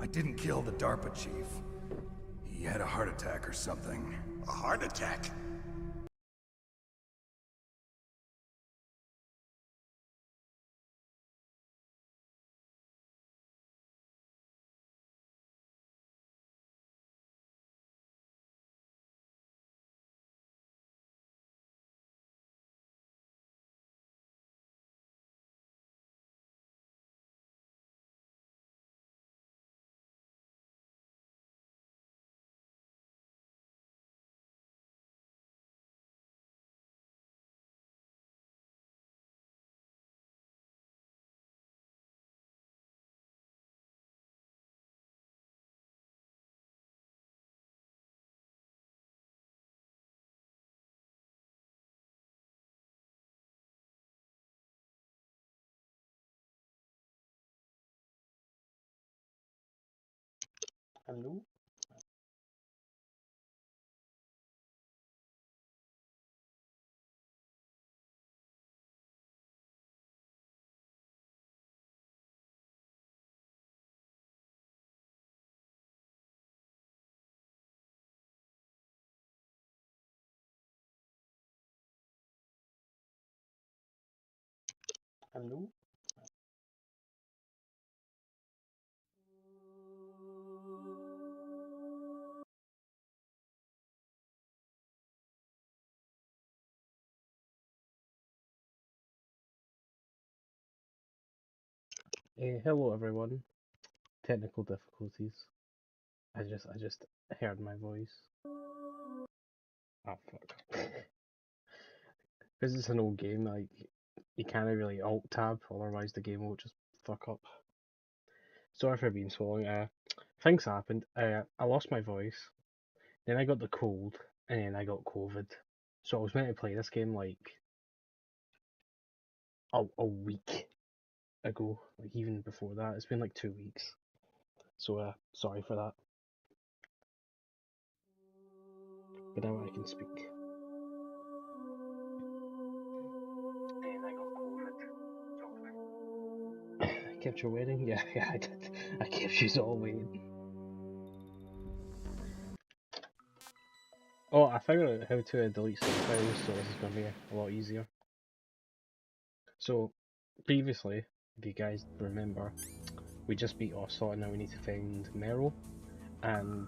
I didn't kill the DARPA chief. He had a heart attack or something. A heart attack? Hello? Hello? Hello everyone. Technical difficulties. I just heard my voice. Oh fuck. Because it's an old game, like you can't really alt tab, otherwise the game will just fuck up. Sorry for being so long. Things happened. I lost my voice, then I got the cold, and then I got COVID. So I was meant to play this game like a week ago, like even before that. It's been like 2 weeks. So sorry for that. But now I can speak. And I got COVID. I kept your waiting? Yeah, I did. I kept you all waiting. Oh, I figured out how to delete save files, so this is going to be a lot easier. So, previously, if you guys remember, we just beat Ocelot and now we need to find Meryl. And,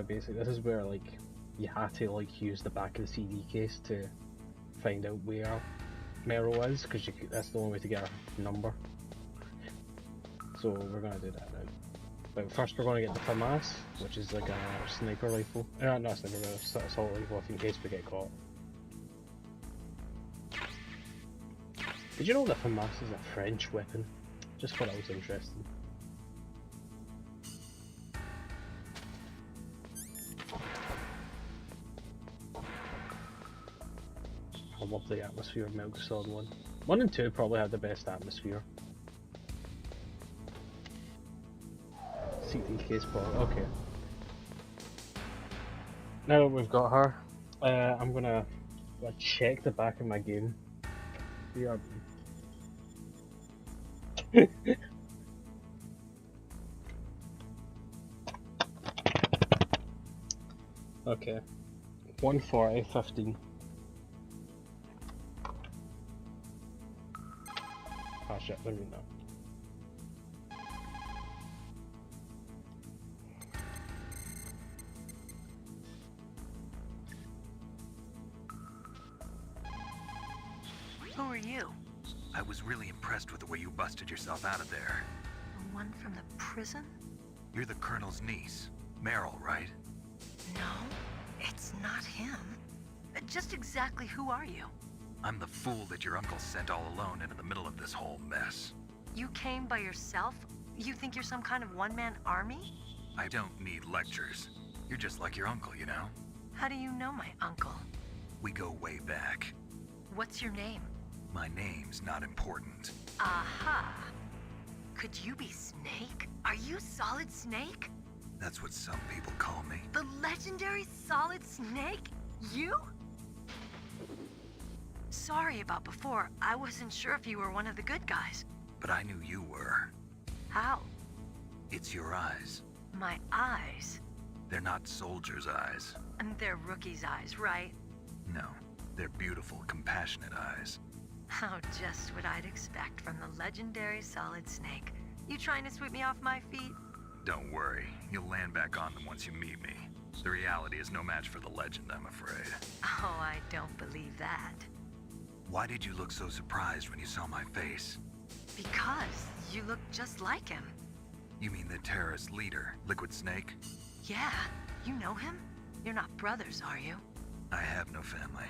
basically, this is where, like, you had to, like, use the back of the CD case to find out where Meryl is, because that's the only way to get her number. So, we're going to do that now. But first we're going to get the FAMAS, which is like a sniper rifle. Not a sniper rifle, assault rifle in case we get caught. Did you know that FAMAS is a French weapon? Just thought that was interesting. I love the atmosphere of Metal Gear Solid 1. 1 and 2 probably had the best atmosphere. CD case probably, okay. Now that we've got her, I'm gonna check the back of my game. BRB. Okay. 140, 15. Oh shit, let me know. Who are you? I was really impressed with the way you busted yourself out of there. The one from the prison? You're the Colonel's niece, Meryl, right? No, it's not him. Just exactly who are you? I'm the fool that your uncle sent all alone into the middle of this whole mess. You came by yourself? You think you're some kind of one-man army? I don't need lectures. You're just like your uncle, you know? How do you know my uncle? We go way back. What's your name? My name's not important. Aha! Could you be Snake? Are you Solid Snake? That's what some people call me. The legendary Solid Snake? You? Sorry about before. I wasn't sure if you were one of the good guys. But I knew you were. How? It's your eyes. My eyes? They're not soldiers' eyes. And they're rookies' eyes, right? No, they're beautiful, compassionate eyes. Oh, just what I'd expect from the legendary Solid Snake. You trying to sweep me off my feet? Don't worry, you'll land back on them once you meet me. The reality is no match for the legend, I'm afraid. Oh, I don't believe that. Why did you look so surprised when you saw my face? Because you look just like him. You mean the terrorist leader, Liquid Snake? Yeah, you know him? You're not brothers, are you? I have no family.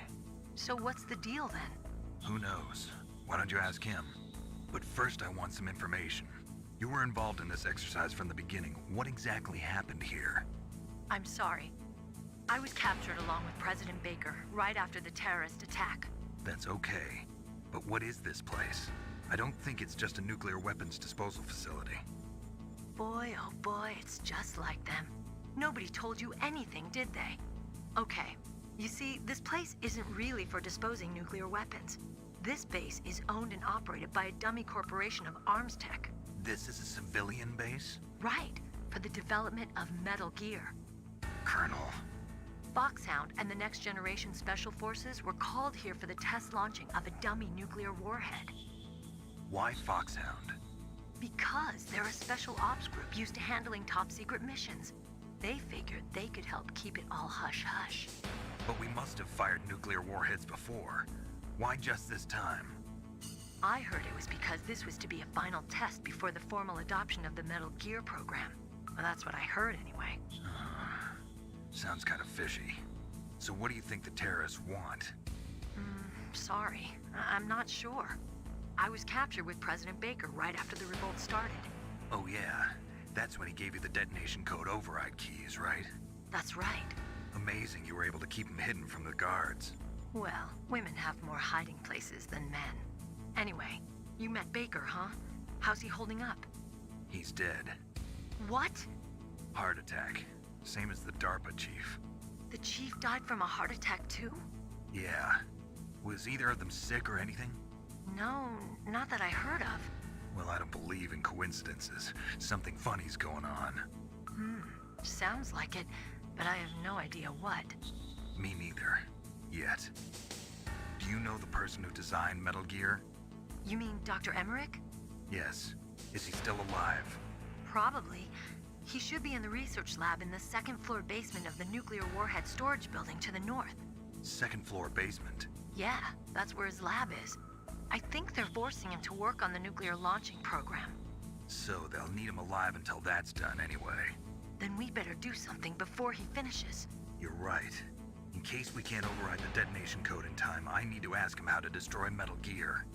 So what's the deal then? Who knows? Why don't you ask him? But first I want some information. You were involved in this exercise from the beginning. What exactly happened here? I'm sorry. I was captured along with President Baker right after the terrorist attack. That's okay. But what is this place? I don't think it's just a nuclear weapons disposal facility. Boy, oh boy, it's just like them. Nobody told you anything, did they? Okay, you see, this place isn't really for disposing nuclear weapons. This base is owned and operated by a dummy corporation of arms tech. This is a civilian base? Right, for the development of Metal Gear. Colonel. Foxhound and the Next Generation Special Forces were called here for the test launching of a dummy nuclear warhead. Why Foxhound? Because they're a special ops group used to handling top-secret missions. They figured they could help keep it all hush-hush. But we must have fired nuclear warheads before. Why just this time? I heard it was because this was to be a final test before the formal adoption of the Metal Gear program. Well, that's what I heard anyway. Sounds kind of fishy. So what do you think the terrorists want? Sorry, I'm not sure. I was captured with President Baker right after the revolt started. Oh yeah, that's when he gave you the detonation code override keys, right? That's right. Amazing you were able to keep him hidden from the guards. Well, women have more hiding places than men. Anyway, you met Baker, huh? How's he holding up? He's dead. What? Heart attack. Same as the DARPA chief. The chief died from a heart attack too? Yeah. Was either of them sick or anything? No, not that I heard of. Well, I don't believe in coincidences. Something funny's going on. Sounds like it, but I have no idea what. Me neither. Yet. Do you know the person who designed Metal Gear? You mean Dr. Emmerich? Yes. Is he still alive? Probably. He should be in the research lab in the second-floor basement of the nuclear warhead storage building to the north. Second floor basement. Yeah, that's where his lab is. I think they're forcing him to work on the nuclear launching program. So they'll need him alive until that's done anyway. Then we better do something before he finishes. You're right. In case we can't override the detonation code in time, I need to ask him how to destroy Metal Gear.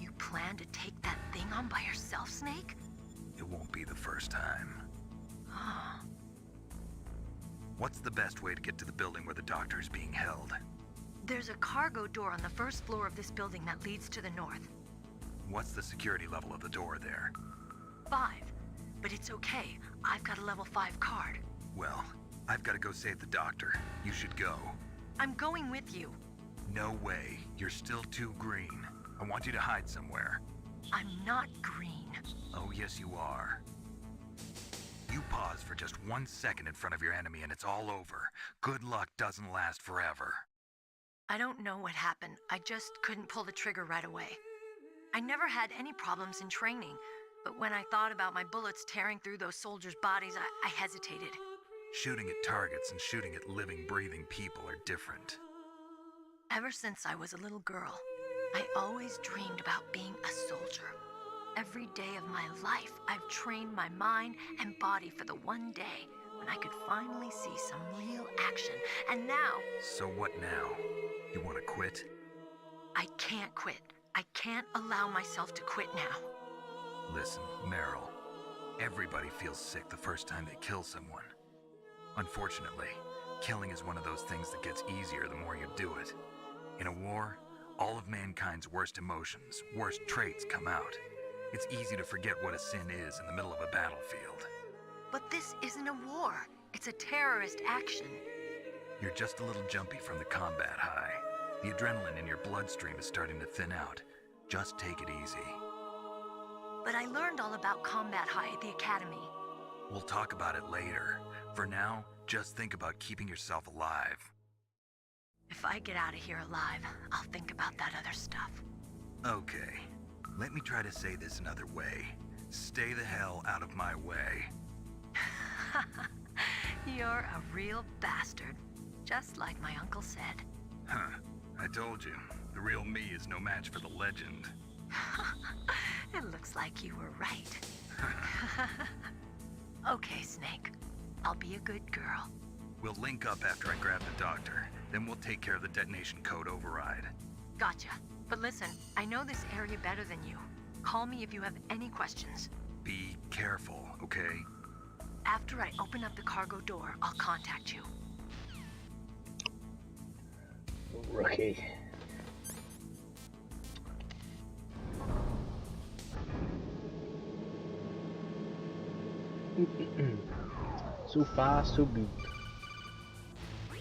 You plan to take that thing on by yourself, Snake? It won't be the first time. Oh. What's the best way to get to the building where the doctor is being held? There's a cargo door on the first floor of this building that leads to the north. What's the security level of the door there? 5. But it's okay. I've got a level 5 card. Well, I've got to go save the doctor. You should go. I'm going with you. No way. You're still too green. I want you to hide somewhere. I'm not green. Oh, yes, you are. You pause for just 1 second in front of your enemy and it's all over. Good luck doesn't last forever. I don't know what happened. I just couldn't pull the trigger right away. I never had any problems in training, but when I thought about my bullets tearing through those soldiers' bodies, I hesitated. Shooting at targets and shooting at living, breathing people are different. Ever since I was a little girl, I always dreamed about being a soldier. Every day of my life, I've trained my mind and body for the one day when I could finally see some real action. And now... So what now? You want to quit? I can't quit. I can't allow myself to quit now. Listen, Meryl. Everybody feels sick the first time they kill someone. Unfortunately, killing is one of those things that gets easier the more you do it. In a war, all of mankind's worst emotions, worst traits come out. It's easy to forget what a sin is in the middle of a battlefield. But this isn't a war. It's a terrorist action. You're just a little jumpy from the combat high. The adrenaline in your bloodstream is starting to thin out. Just take it easy. But I learned all about combat high at the academy. We'll talk about it later. For now, just think about keeping yourself alive. If I get out of here alive, I'll think about that other stuff. Okay, let me try to say this another way. Stay the hell out of my way. You're a real bastard, just like my uncle said. Huh, I told you, the real me is no match for the legend. It looks like you were right. Okay, Snake. I'll be a good girl. We'll link up after I grab the doctor, then we'll take care of the detonation code override. Gotcha. But listen, I know this area better than you. Call me if you have any questions. Be careful, okay? After I open up the cargo door, I'll contact you. Rookie. So far, so good.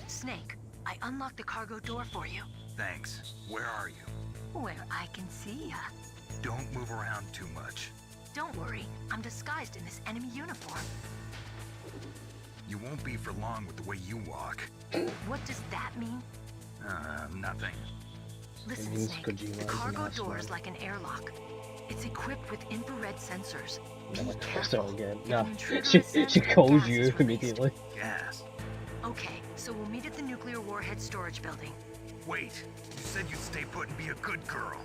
Snake, I unlocked the cargo door for you. Thanks. Where are you? Where I can see ya. Don't move around too much. Don't worry, I'm disguised in this enemy uniform. You won't be for long with the way you walk. What does that mean? Nothing. Listen, means Snake, Kojima the is an cargo ass door man. is like an airlock. It's equipped with infrared sensors. Be No, careful. again. If No, an intruder she is sent, she calls gas you is released. immediately. Gas. Okay, so we'll meet at the nuclear warhead storage building. Wait, you said you'd stay put and be a good girl.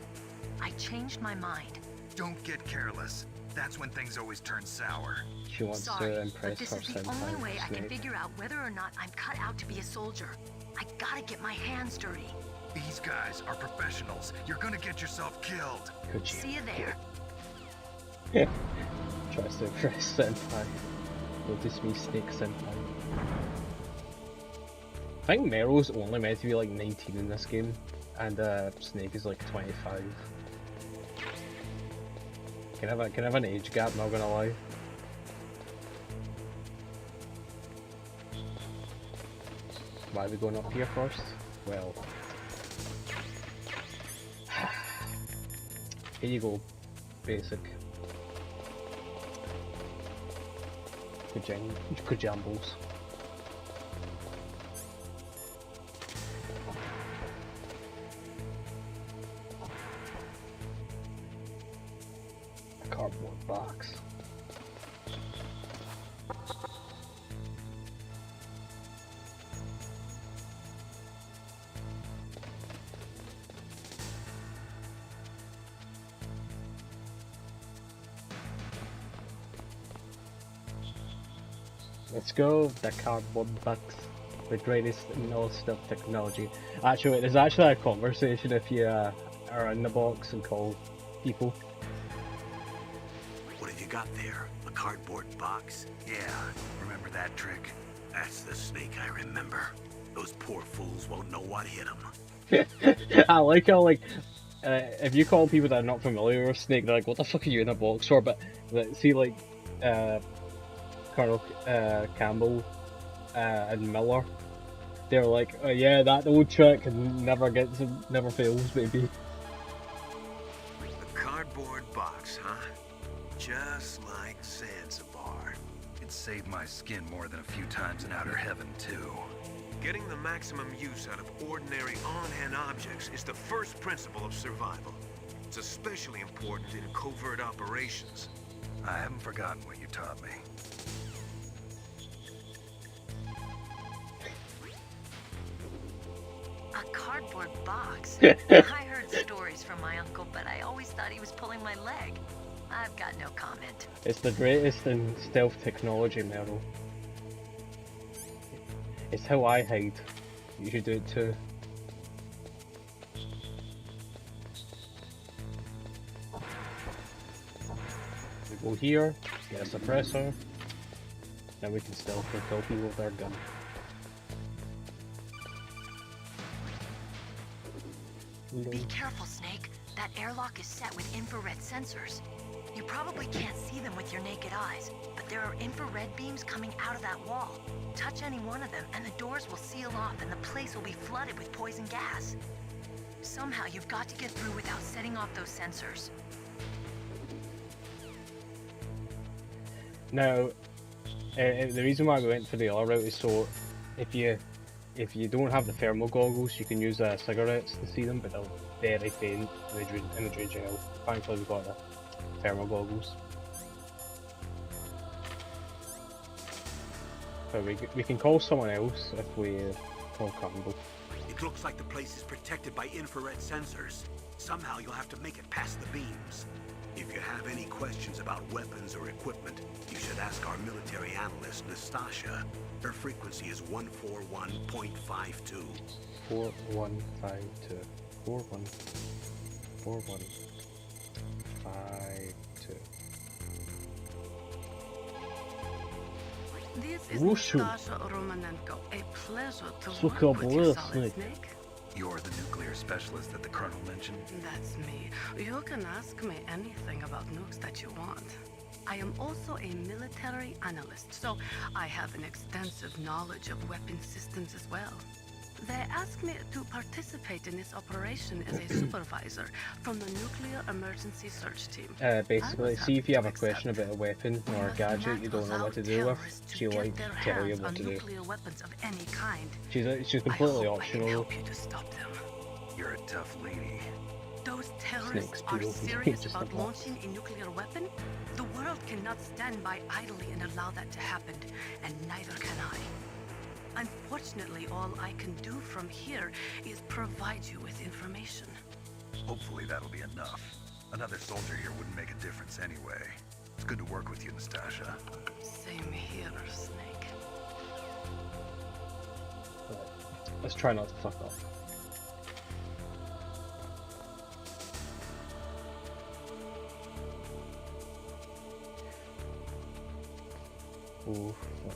I changed my mind. Don't get careless. That's when things always turn sour. She wants Sorry, to but impress this her is the only senpai, way I can Snake. figure out whether or not I'm cut out to be a soldier. I gotta get my hands dirty. These guys are professionals. You're gonna get yourself killed. Kojima. See you there. Tries to impress senpai. Notice me, Snake senpai. I think Meryl's only meant to be like 19 in this game, and Snake is like 25. Can I have an age gap, not gonna lie. Why are we going up here first? Well, here you go, basic. Kajambles. A cardboard box. Let's go, the cardboard box. The greatest in all stuff technology. Actually, there's actually a conversation if you are in the box and call people. What have you got there? A cardboard box? Yeah, remember that trick? That's the Snake I remember. Those poor fools won't know what hit them. I like how, like, if you call people that are not familiar with Snake, they're like, what the fuck are you in a box for? But, see, like, Colonel Campbell and Miller, they're like, oh yeah, that old trick never fails, baby. A cardboard box, huh? Just like Zanzibar. It saved my skin more than a few times in outer heaven, too. Getting the maximum use out of ordinary on-hand objects is the first principle of survival. It's especially important in covert operations. I haven't forgotten what you taught me. A cardboard box? I heard stories from my uncle, but I always thought he was pulling my leg. I've got no comment. It's the greatest in stealth technology, Meryl. It's how I hide. You should do it too. We go here, get a suppressor, then we can stealthily kill people with our gun. Be careful, Snake. That airlock is set with infrared sensors. You probably can't see them with your naked eyes, but there are infrared beams coming out of that wall. Touch any one of them, and the doors will seal off and the place will be flooded with poison gas. Somehow you've got to get through without setting off those sensors. Now, The reason why we went for the other route is so if you don't have the thermal goggles, you can use cigarettes to see them, but they're very faint in the dredging out. Thankfully, we've got the thermal goggles. So we can call someone else if we call Campbell. It looks like the place is protected by infrared sensors. Somehow you'll have to make it past the beams. If you have any questions about weapons or equipment, you should ask our military analyst, Nastasha. Her frequency is 141.52. 4152. 4152. This is Wushu. Nastasha Romanenko. A pleasure to Suka work with you, Boris, Solid Snake. Snake. You're the nuclear specialist that the Colonel mentioned? That's me. You can ask me anything about nukes that you want. I am also a military analyst, so I have an extensive knowledge of weapon systems as well. They asked me to participate in this operation as a supervisor from the Nuclear Emergency Search Team. Basically, see if you have a question about a weapon or a gadget you don't know what to do with, she'll like tell you what to do. Nuclear weapons of any kind. She's completely I hope I can optional. help you to stop them. You're a tough lady. Those terrorists Snake's are beautiful. serious Just about a box. launching a nuclear weapon? The world cannot stand by idly and allow that to happen, and neither can I. Unfortunately, all I can do from here is provide you with information. Hopefully that'll be enough. Another soldier here wouldn't make a difference anyway. It's good to work with you, Nastasha. Same here, Snake. Let's try not to fuck up. Ooh, fuck.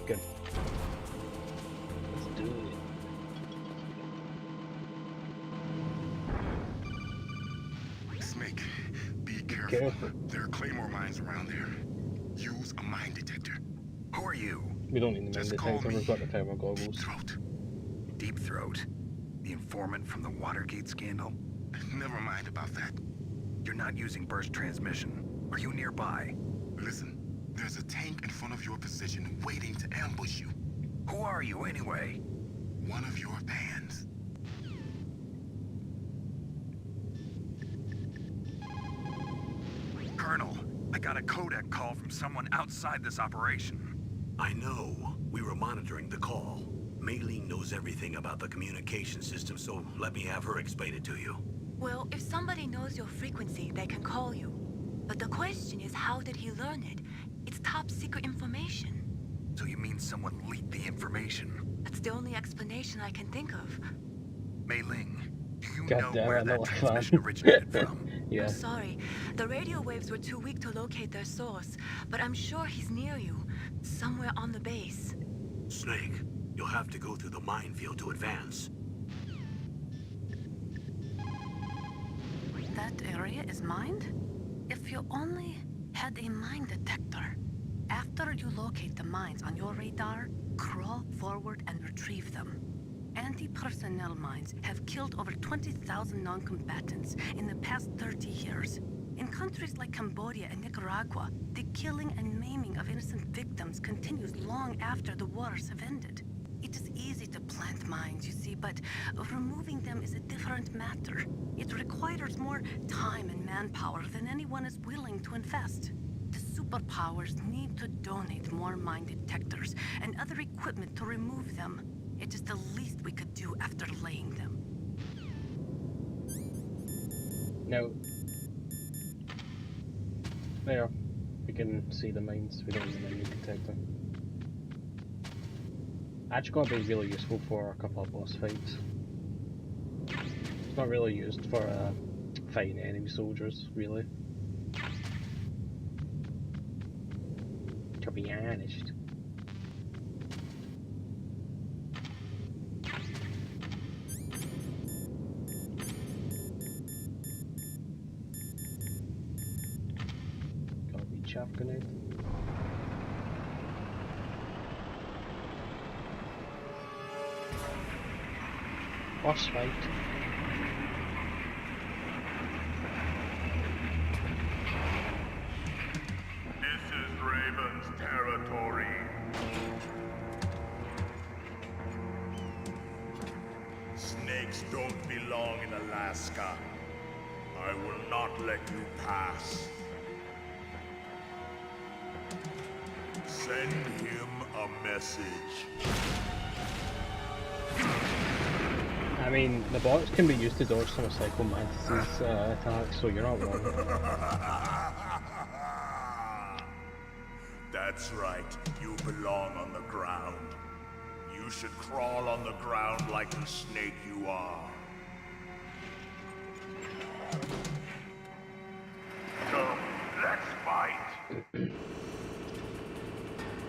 Good. Let's do it. Snake, be careful. Careful. There are claymore mines around there. Use a mine detector. Who are you? We don't need the Just main call detector, me we've got the thermal goggles. Throat. Deep Throat? The informant from the Watergate scandal? Never mind about that. You're not using burst transmission. Are you nearby? Listen, there's a tank in front of your position waiting to ambush you. Who are you anyway? One of your fans. Colonel, I got a codec call from someone outside this operation. I know. We were monitoring the call. Mei Ling knows everything about the communication system, so let me have her explain it to you. Well, if somebody knows your frequency, they can call you. But the question is, how did he learn it? It's top secret information. So you mean someone leaked the information? That's the only explanation I can think of. Mei Ling, do you God know damn, where I know that what transmission fun. originated from? Yeah. I'm sorry. The radio waves were too weak to locate their source, but I'm sure he's near you, somewhere on the base. Snake, you'll have to go through the minefield to advance. That area is mined? If you only had a mine detector. After you locate the mines on your radar, crawl forward and retrieve them. Anti-personnel mines have killed over 20,000 non-combatants in the past 30 years. In countries like Cambodia and Nicaragua, the killing and maiming of innocent victims continues long after the wars have ended. It is easy to plant mines, you see, but removing them is a different matter. It requires more time and manpower than anyone is willing to invest. The superpowers need to donate more mine detectors and other equipment to remove them. It is the least we could do after laying them. Now, there, we can see the mines. We don't need the mine detector. Actually, going to be really useful for a couple of boss fights. It's not really used for fighting enemy soldiers, really. To be honest. chaff grenade. Boss fight. This is Raven's territory. Snakes don't belong in Alaska. I will not let you pass. Send him a message. I mean, the bots can be used to dodge some of Psycho Mantis's attacks, so you're not wrong. That's right. You belong on the ground. You should crawl on the ground like the snake you are. Come, let's fight.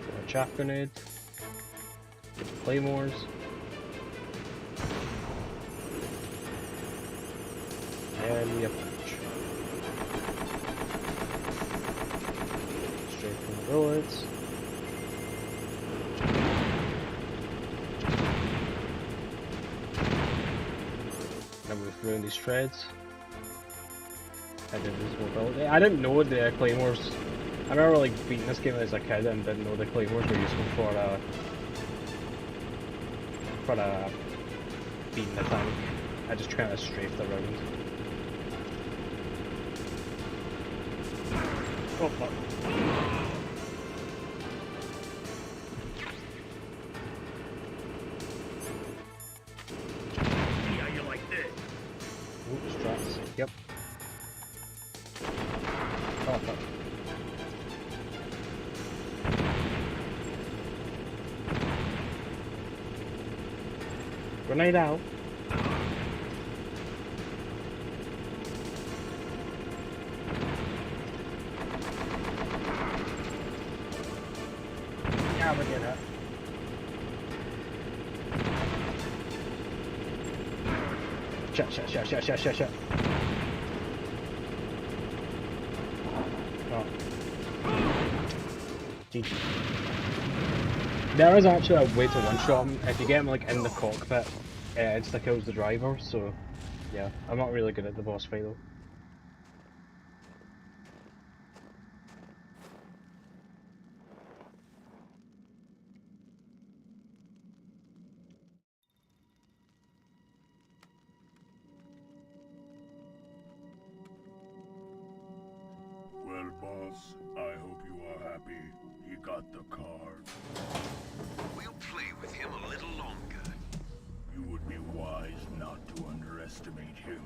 A chaff grenade. Claymores. And the punch. Straight from the bullets. Now we've ruined these shreds. I did lose mobility. I didn't know the claymores. I remember like beating this game as a kid and didn't know the claymores were useful for beating the tank. I just kind of strafed around. Oh fuck. See how you like this? Ooh, strats. Yep. Oh fuck. Grenade out. Yeah, we get it. Shut. Oh. GG. There is actually a way to one-shot him. If you get him like in the cockpit, it insta-kills the driver, so yeah. I'm not really good at the boss fight though. Well, boss, I hope you are happy. He got the card. We'll play with him a little longer. You would be wise not to underestimate him.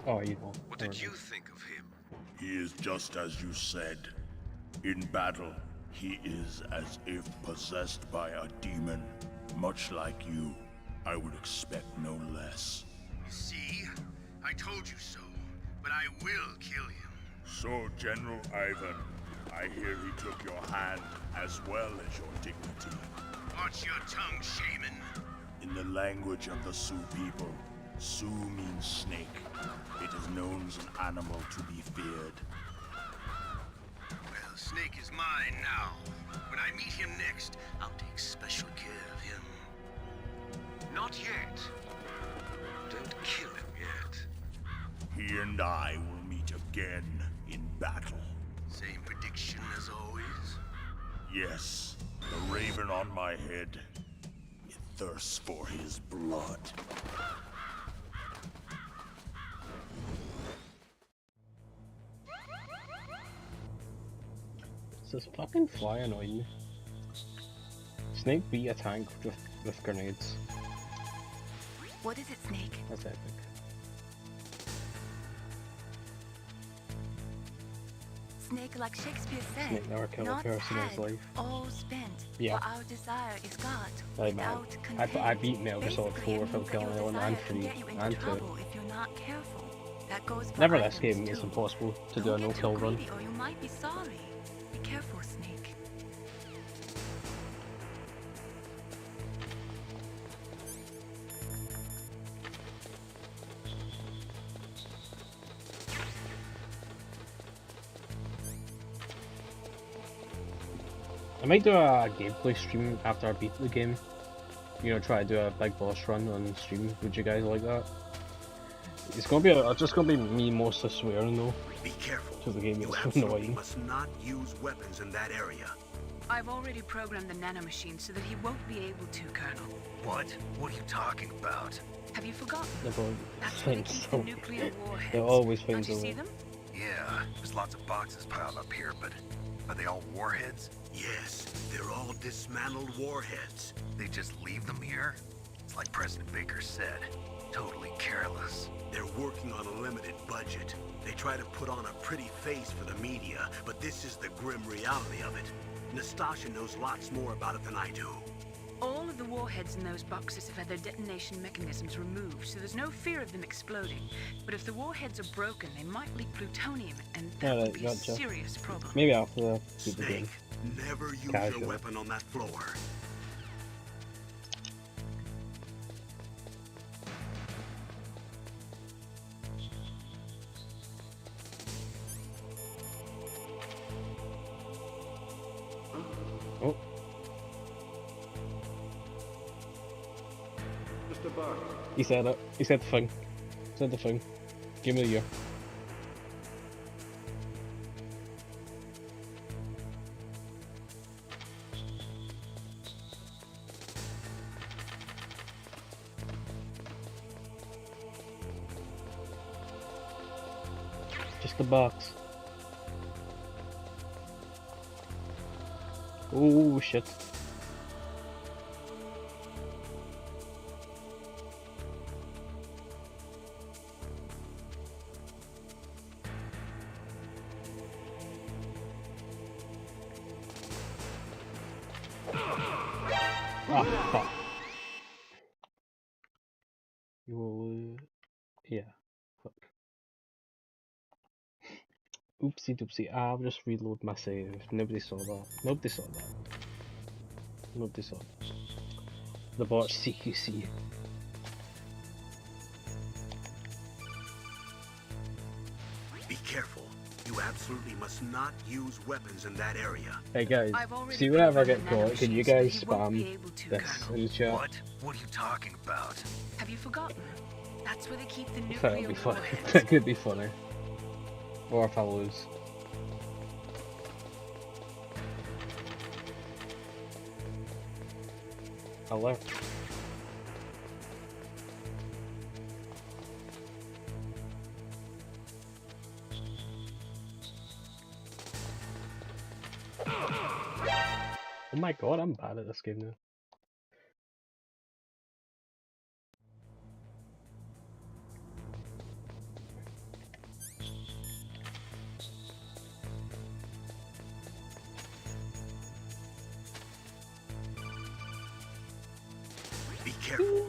Oh, evil. What did you think of him? He is just as you said. In battle, he is as if possessed by a demon. Much like you, I would expect no less. See? I told you so. But I will kill him. So, General Ivan, I hear he took your hand as well as your dignity. Watch your tongue, shaman. In the language of the Sioux people, Sioux means snake. It is known as an animal to be feared. Well, Snake is mine now. When I meet him next, I'll take special care of him. Not yet. Don't kill him yet. He and I will meet again in battle. Same prediction as always? Yes, the raven on my head. It thirsts for his blood. Does this fucking fly annoy me? Snake beat a tank with grenades. What is it, Snake? That's epic. Snake, like Shakespeare said, Snake never killed a not person in his had, life. all spent. Yeah. For our desire is God. Like, man, Without I beat Metal Gear Solid Basically, 4 it without means that killing your anyone, desire and can 3, get you into and 2. trouble if you're not careful. That goes for Never items this game, too. it's impossible to do a Don't get no-kill too run. greedy or you might be sorry. Be careful, Snake. I might do a gameplay stream after I beat the game. You know, try to do a big boss run on stream. Would you guys like that? It's gonna be just gonna be me mostly swearing though. Be careful. Because the game You is absolutely annoying. must not use weapons in that area. I've already programmed the nanomachine so that he won't be able to, Colonel. What? What are you talking about? Have you forgotten? They're probably That's where they find keep the some. nuclear warheads. They always find Don't you see some. them? Yeah, there's lots of boxes piled up here, but are they all warheads? Yes, they're all dismantled warheads. They just leave them here? It's like President Baker said, totally careless. They're working on a limited budget. They try to put on a pretty face for the media, but this is the grim reality of it. Nastasha knows lots more about it than I do. All of the warheads in those boxes have had their detonation mechanisms removed, so there's no fear of them exploding. But if the warheads are broken, they might leak plutonium, and that would be a gotcha. serious problem. Maybe after the beat the game. Snake, never use Casual. your weapon on that floor. Oh. Mr. Buck. He said it. He said the thing. He said the thing. Give me the year. Just the box. Oh shit. Ah, fuck. You will, yeah, fuck. Oopsie doopsie, I'll just reload my save. Nobody saw that. Nobody saw that. Nobody saw that. The bot CQC. Be careful. You absolutely must not use weapons in that area. Hey guys, I've already see whenever I programmed get the caught, can you nanomachine so that guys he won't be spam able to, this Colonel. in the chat? What? What are you talking about? Have you forgotten? That's where they keep the I thought it'd nuclear be funny. warheads. That could be funny. Or if I lose. Alert. Oh my god, I'm bad at this game now. Be careful.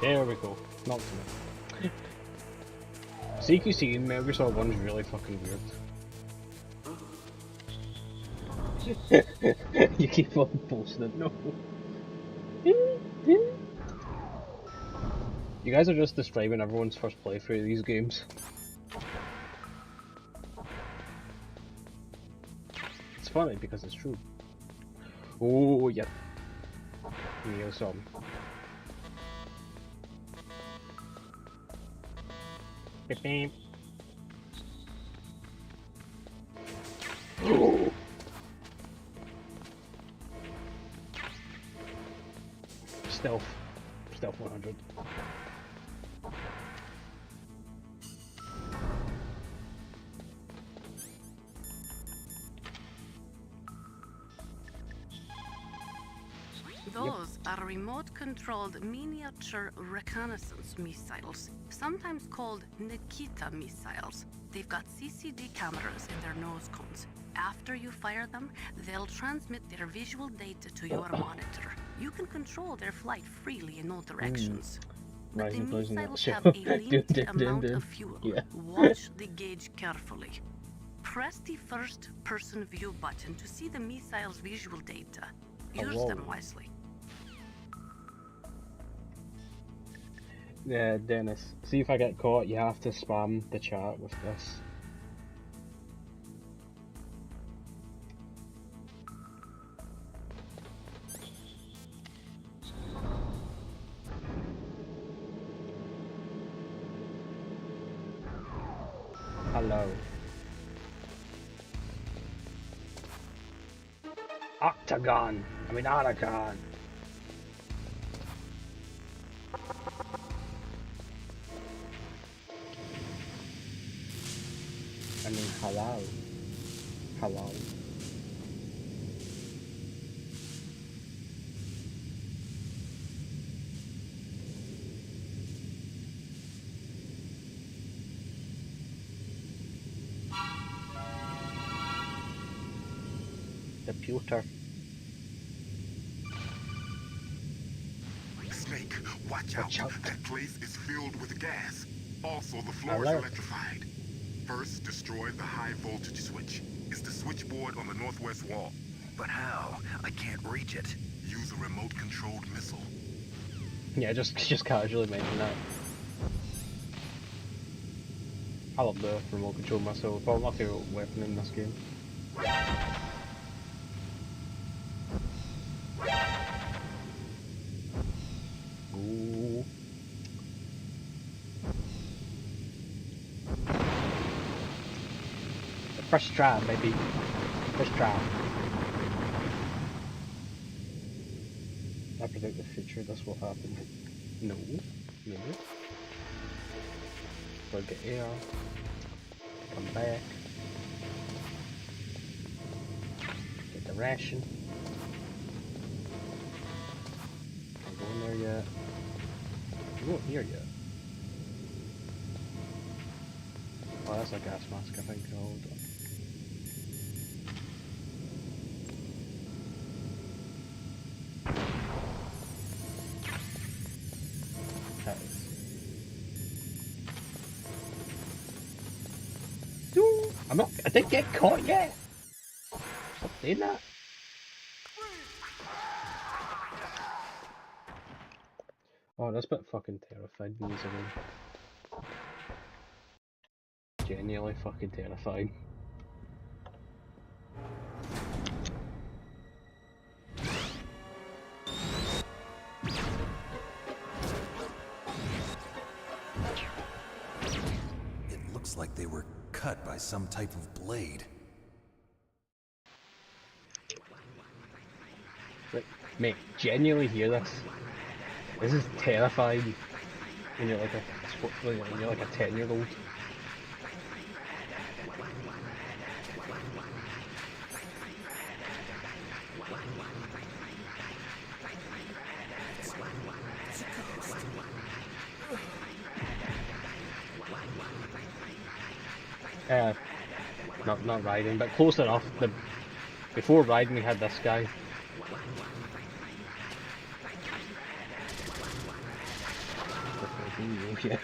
There we go. Not to me. CQC and Megasaur 1's really fucking weird. You keep on posting it, no. You guys are just describing everyone's first playthrough of these games. It's funny because it's true. Oh, yeah. Yeah, some. Beep beep. Stealth. Stealth 100. Those are remote-controlled miniature reconnaissance missiles, sometimes called Nikita missiles. They've got CCD cameras in their nose cones. After you fire them, they'll transmit their visual data to your monitor. You can control their flight freely in all directions. But the Rising Blaze in that missiles show. have a Dun, limited dun, dun, amount dun. of fuel. Yeah. Watch the gauge carefully. Press the first-person view button to see the missile's visual data. Use whoa. them wisely. Yeah, Dennis. See if I get caught, you have to spam the chat with this. Hello. Octagon! I mean Otacon! I mean hello. Hello. The pewter. Snake, watch out. Watch out. That place is filled with gas. Also, the floor is Alert. electrified. First, destroy the high voltage switch. It's the switchboard on the northwest wall. But how? I can't reach it. Use a remote-controlled missile. Yeah, just casually mention that. I love the remote control myself. Probably my favourite weapon in this game. Ooh. The first try, baby. First try. I predict the future, this will happen. No. Maybe. We'll get air. Come back. Get the ration. Can't go in there yet. Can't go in here yet. Oh, that's a gas mask, I think. Hold on. I'm not. I didn't get caught yet. Stop saying that. Oh, that's a bit fucking terrified me again. Genuinely fucking terrifying. It looks like they were cut by some type of blade. Like, mate, genuinely hear this. This is terrifying. When you're like when you're like a 10-year-old. Not Raiden, but close enough. Before Raiden we had this guy. Yeah.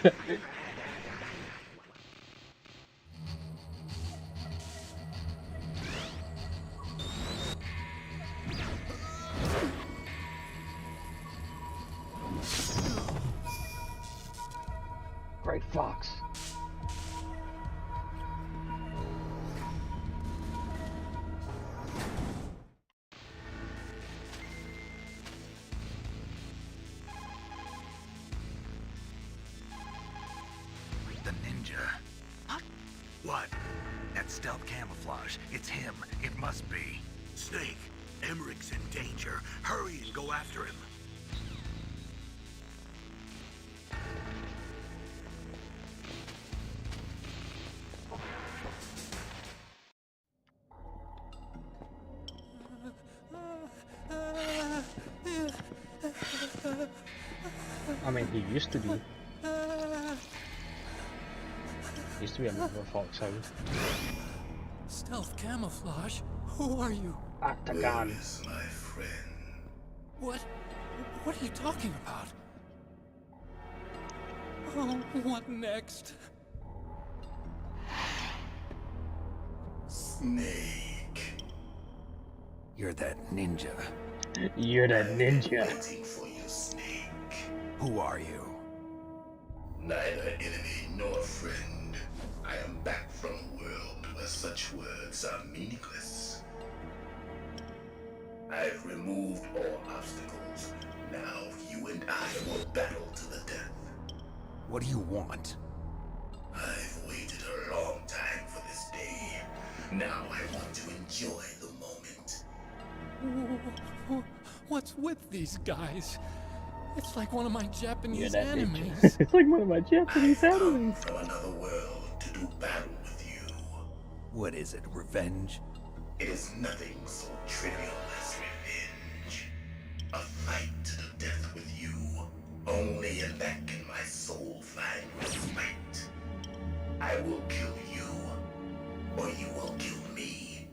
Great Fox. The ninja. What? That stealth camouflage. It's him. It must be. Snake, Emmerich's in danger. Hurry and go after him. I mean, he used to be. Used to be a member of Foxhound. Stealth camouflage? Who are you? Octagon. Yes, my friend. What? What are you talking about? Oh, what next? Snake. You're that ninja. You're that ninja. Waiting for you, Snake. Who are you? Neither enemy nor friend. I am back from a world where such words are meaningless. I've removed all obstacles. Now you and I will battle to the death. What do you want? I've waited a long time for this day. Now I want to enjoy the moment. What's with these guys? It's like one of my You're Japanese that ninja. animes. It's like one of my Japanese I've come animes. from another world to do battle with you. What is it, revenge? It is nothing so trivial as revenge. A fight to the death with you. Only in that can my soul find respite. I will kill you, or you will kill me.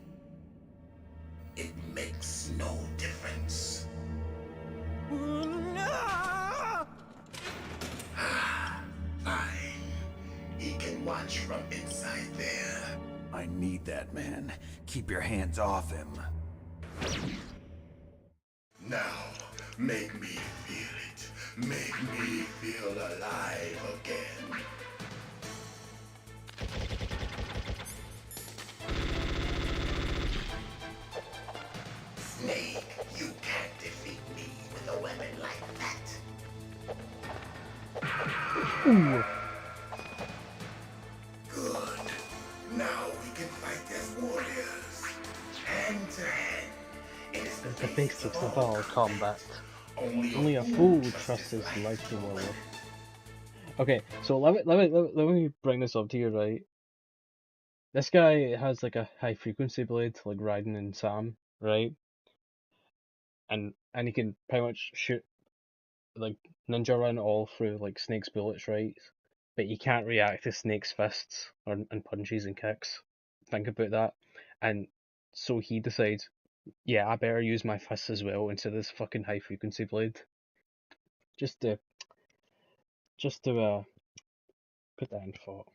It makes no difference. Fine. He can watch from inside there. I need that man. Keep your hands off him. Now, make me feel it. Make me feel alive again. Snake, you can't defeat me with a weapon like that. Ooh. Good. Now we can fight as warriors. Hand to hand. It is The basis basics of all combat. Only a fool trusts his life to war. Okay, so let me bring this up to you, right? This guy has like a high frequency blade, like Raiden and Sam, right? And he can pretty much shoot like ninja run all through like Snake's bullets, right? But he can't react to Snake's fists and punches and kicks. Think about that. And so he decides, yeah, I better use my fists as well instead of this fucking high frequency blade. Just to put that in thought.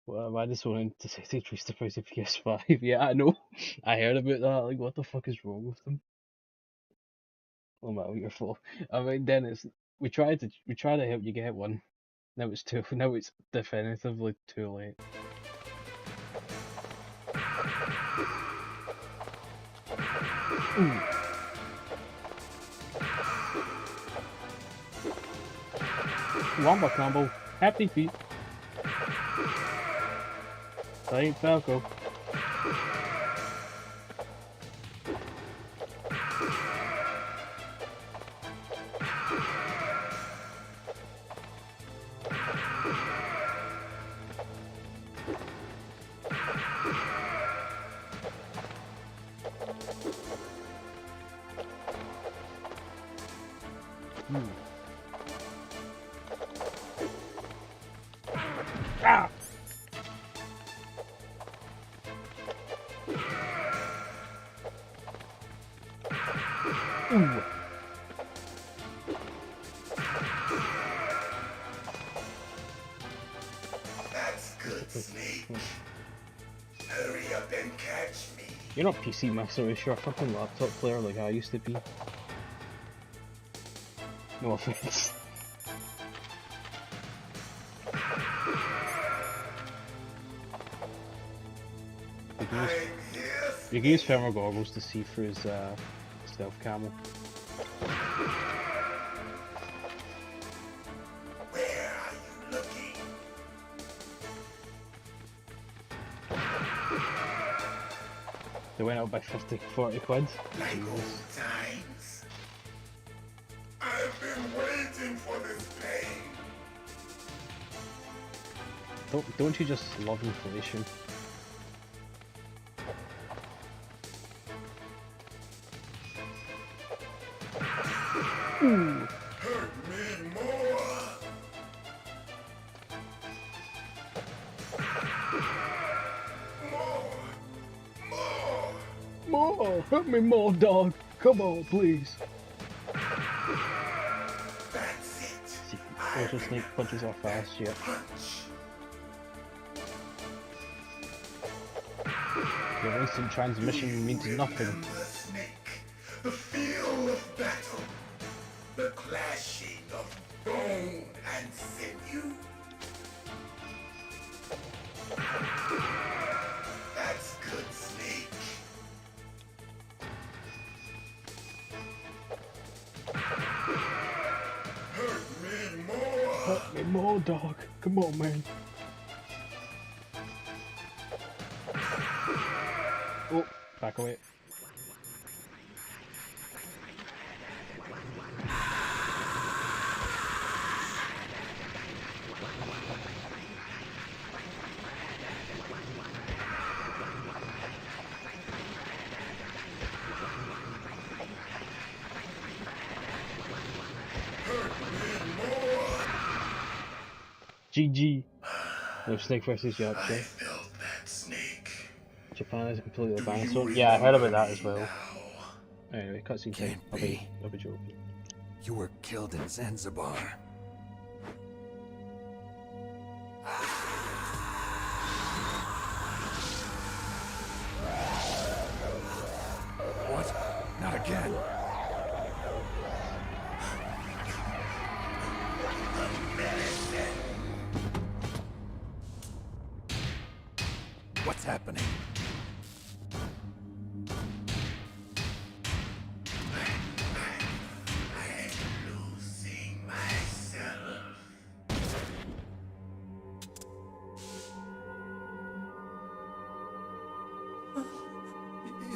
Well, why does someone decide to increase the price of PS5? Yeah, I know. I heard about that. Like, what the fuck is wrong with them? Oh my, your fault. I mean, Dennis, we tried to help you get one. Now it's definitively too late. Ooh. Wombo combo. Happy feet. Saint Falco. Ah! Ooh. That's good, Snake. Hurry up and catch me. You're not PC master, you're a fucking laptop player like I used to be. No offense. You can use thermal goggles to see through his stealth camo. Where are you looking? They went out by 50, 40 quid. Like old times. I've been waiting for this pain. Don't you just love inflation? Ooh. Hurt me more. More! Hurt me more, dog! Come on, please. That's it. I Auto sneak punches off fast, yep. Your instant transmission means nothing. The feel of battle, the clashing of bone and sinew. That's good, Snake. Hurt me more. Hurt me more, dog. Come on, man. Oh, back away. GG. No Snake versus Yakuza. I built that snake. Japan is completely balanced. So, yeah, I heard about that as well. Anyway, cutscene time. I'll be joking. You were killed in Zanzibar. What? Not again. What's happening?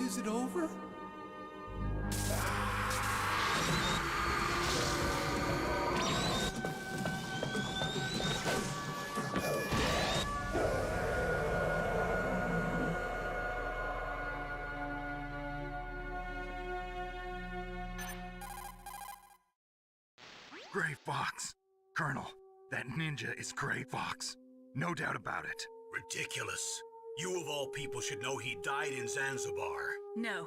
Is it over? Gray Fox. Colonel, that ninja is Gray Fox. No doubt about it. Ridiculous. You of all people should know he died in Zanzibar. No.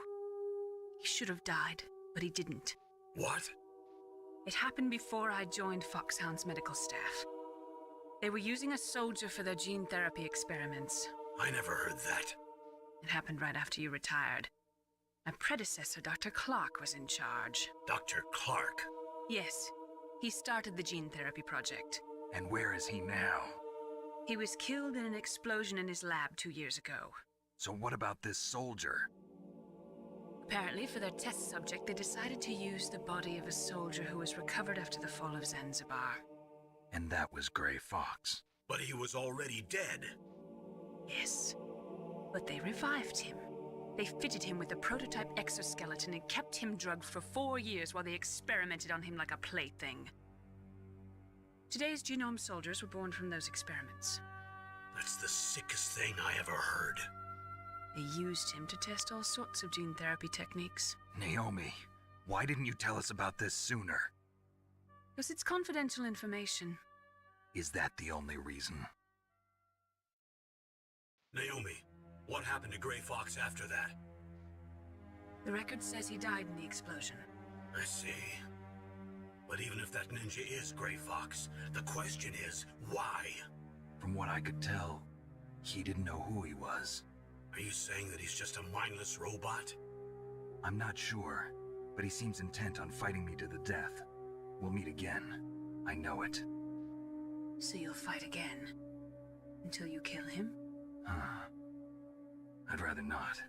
He should have died, but he didn't. What? It happened before I joined Foxhound's medical staff. They were using a soldier for their gene therapy experiments. I never heard that. It happened right after you retired. My predecessor, Dr. Clark, was in charge. Dr. Clark? Yes. He started the gene therapy project. And where is he now? He was killed in an explosion in his lab 2 years ago. So what about this soldier? Apparently, for their test subject, they decided to use the body of a soldier who was recovered after the fall of Zanzibar. And that was Gray Fox. But he was already dead. Yes. But they revived him. They fitted him with a prototype exoskeleton and kept him drugged for 4 years while they experimented on him like a plaything. Today's genome soldiers were born from those experiments. That's the sickest thing I ever heard. They used him to test all sorts of gene therapy techniques. Naomi, why didn't you tell us about this sooner? Because it's confidential information. Is that the only reason? Naomi, what happened to Gray Fox after that? The record says he died in the explosion. I see. But even if that ninja is Gray Fox, the question is, why? From what I could tell, he didn't know who he was. Are you saying that he's just a mindless robot? I'm not sure, but he seems intent on fighting me to the death. We'll meet again. I know it. So you'll fight again? Until you kill him? I'd rather not.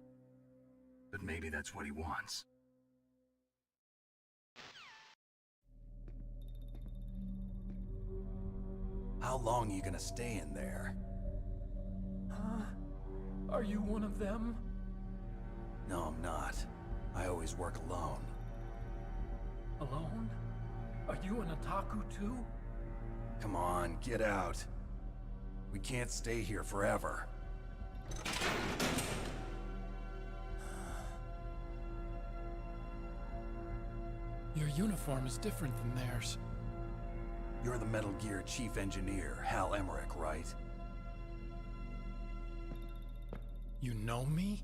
But maybe that's what he wants. How long are you gonna stay in there? Huh? Are you one of them? No, I'm not. I always work alone. Alone? Are you an otaku too? Come on, get out. We can't stay here forever. Your uniform is different than theirs. You're the Metal Gear Chief Engineer, Hal Emmerich, right? You know me?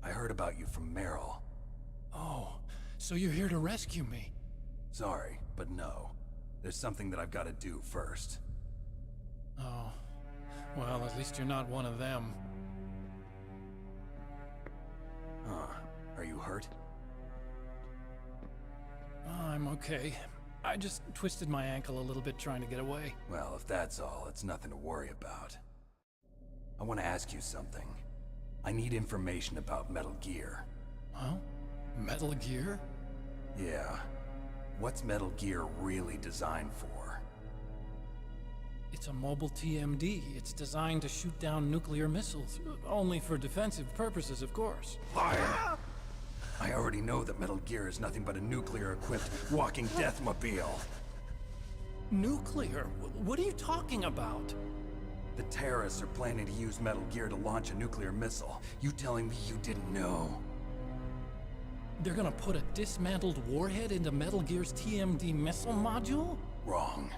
I heard about you from Meryl. Oh, so you're here to rescue me? Sorry, but no. There's something that I've got to do first. Oh. Well, at least you're not one of them. Huh. Are you hurt? I'm okay. I just twisted my ankle a little bit trying to get away. Well, if that's all, it's nothing to worry about. I want to ask you something. I need information about Metal Gear. Huh? Metal Gear? Yeah. What's Metal Gear really designed for? It's a mobile TMD. It's designed to shoot down nuclear missiles. Only for defensive purposes, of course. Liar! I already know that Metal Gear is nothing but a nuclear-equipped walking deathmobile. Nuclear? What are you talking about? The terrorists are planning to use Metal Gear to launch a nuclear missile. You telling me you didn't know? They're gonna put a dismantled warhead into Metal Gear's TMD missile module? Wrong.